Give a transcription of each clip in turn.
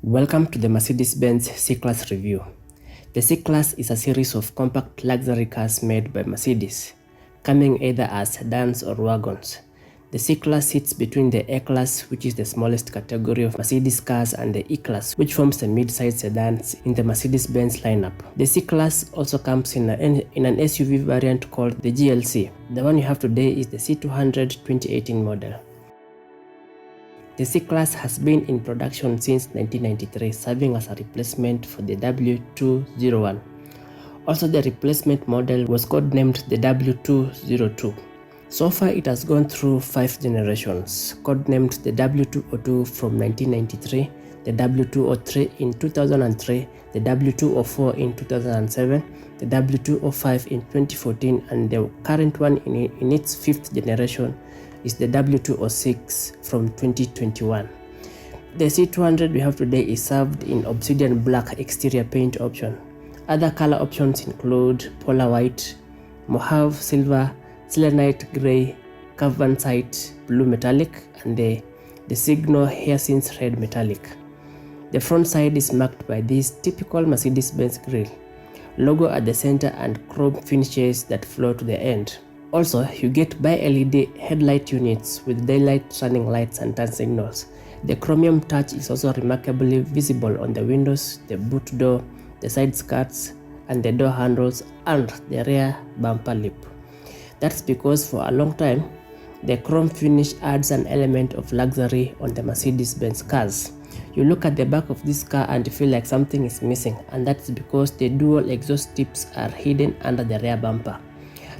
Welcome to the Mercedes Benz C-Class review. The C-Class is a series of compact luxury cars made by Mercedes, coming either as sedans or wagons. The C-Class sits between the A-Class, which is the smallest category of Mercedes cars, and the E-Class, which forms the mid-size sedans in the Mercedes-Benz lineup. The C-Class also comes in an SUV variant called the GLC. The one you have today is the C200 2018 model. The C-Class has been in production since 1993, serving as a replacement for the W201. Also, the replacement model was codenamed the W202. So far, it has gone through 5 generations, codenamed the W202 from 1993, the W203 in 2003, the W204 in 2007, the W205 in 2014, and the current one in its 5th generation is the W206 from 2021. The C200 we have today is served in obsidian black exterior paint option. Other color options include polar white, mauve silver, selenite gray, carbonsite blue metallic, and the signal hyacinth red metallic. The front side is marked by this typical Mercedes-Benz grille, logo at the center, and chrome finishes that flow to the end. Also, you get bi-LED headlight units with daylight running lights and turn signals. The chromium touch is also remarkably visible on the windows, the boot door, the side skirts, and the door handles, and the rear bumper lip. That's because for a long time, the chrome finish adds an element of luxury on the Mercedes-Benz cars. You look at the back of this car and feel like something is missing, and that's because the dual exhaust tips are hidden under the rear bumper.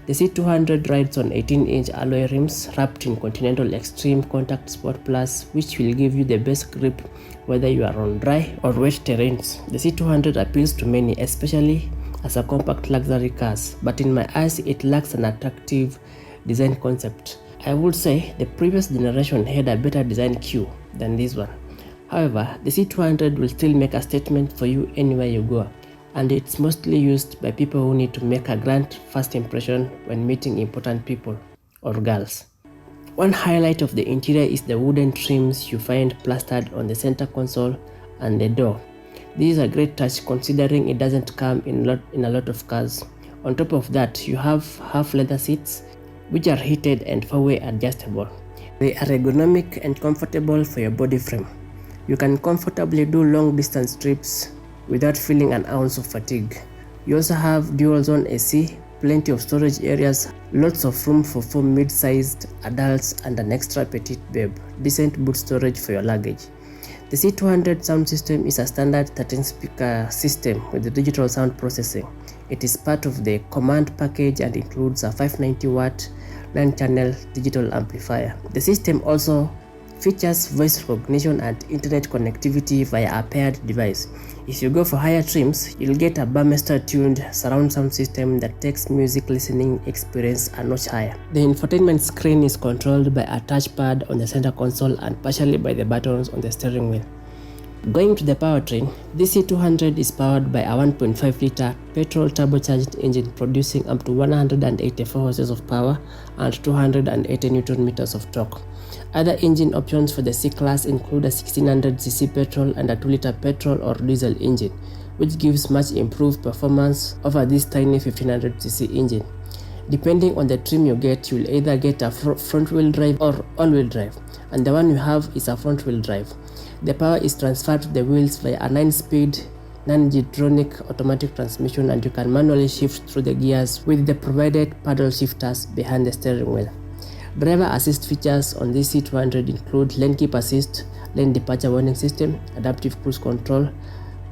The C200 rides on 18-inch alloy rims wrapped in Continental Extreme Contact Sport Plus, which will give you the best grip whether you are on dry or wet terrains. The C200 appeals to many, especially as a compact luxury car, but in my eyes it lacks an attractive design concept. I would say the previous generation had a better design cue than this one. However, the C200 will still make a statement for you anywhere you go, and it's mostly used by people who need to make a grand first impression when meeting important people or girls. One highlight of the interior is the wooden trims you find plastered on the center console and the door. This is a great touch considering it doesn't come in a lot of cars. On top of that, you have half leather seats which are heated and four-way adjustable. They are ergonomic and comfortable for your body frame. You can comfortably do long distance trips without feeling an ounce of fatigue. You also have dual zone AC, plenty of storage areas, lots of room for 4 mid-sized adults, and an extra petite babe, decent boot storage for your luggage. The C200 sound system is a standard 13-speaker system with digital sound processing. It is part of the command package and includes a 590-watt 9-channel digital amplifier. The system also features voice recognition and internet connectivity via a paired device. If you go for higher trims, you'll get a Burmester-tuned surround sound system that takes music listening experience a notch higher. The infotainment screen is controlled by a touchpad on the center console and partially by the buttons on the steering wheel. Going to the powertrain, this C200 is powered by a 1.5-liter petrol turbocharged engine producing up to 184 horses of power and 280 Nm of torque. Other engine options for the C-Class include a 1600cc petrol and a 2-liter petrol or diesel engine, which gives much improved performance over this tiny 1500cc engine. Depending on the trim you get, you'll either get a front-wheel drive or all-wheel drive, and the one you have is a front-wheel drive. The power is transferred to the wheels via a 9-speed, non-getronic automatic transmission, and you can manually shift through the gears with the provided paddle shifters behind the steering wheel. Driver assist features on this C200 include lane keep assist, lane departure warning system, adaptive cruise control,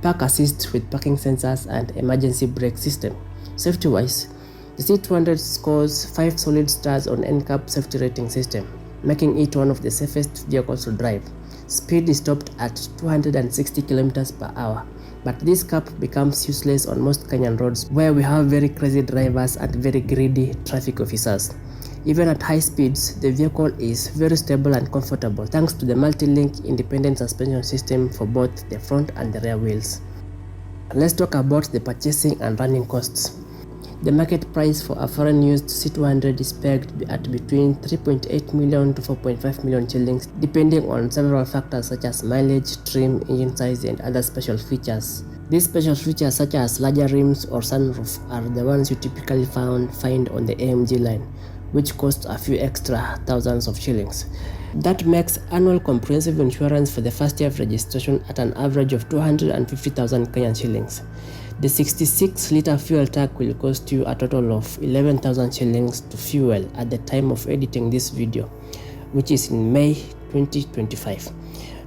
park assist with parking sensors, and emergency brake system. Safety-wise, the C200 scores 5 solid stars on NCAP safety rating system, making it one of the safest vehicles to drive. Speed is topped at 260 km per hour, but this cap becomes useless on most Kenyan roads where we have very crazy drivers and very greedy traffic officers. Even at high speeds, the vehicle is very stable and comfortable thanks to the multi-link independent suspension system for both the front and the rear wheels. Let's talk about the purchasing and running costs. The market price for a foreign used C200 is pegged at between 3.8 million to 4.5 million shillings, depending on several factors such as mileage, trim, engine size, and other special features. These special features such as larger rims or sunroof are the ones you typically find on the AMG line, which cost a few extra thousands of shillings. That makes annual comprehensive insurance for the first year of registration at an average of 250,000 Kenyan shillings. The 66-liter fuel tank will cost you a total of 11,000 shillings to fuel at the time of editing this video, which is in May 2025.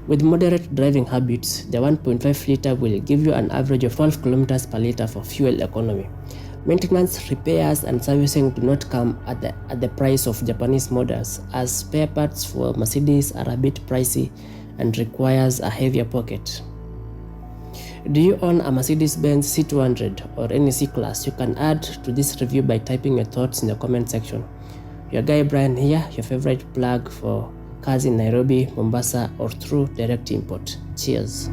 With moderate driving habits, the 1.5 liter will give you an average of 12 kilometers per liter for fuel economy. Maintenance, repairs, and servicing do not come at the price of Japanese models, as spare parts for Mercedes are a bit pricey and requires a heavier pocket. Do you own a Mercedes Benz C200 or any C-Class? You can add to this review by typing your thoughts in the comment section. Your guy Brian here, your favorite plug for cars in Nairobi, Mombasa, or through direct import. Cheers!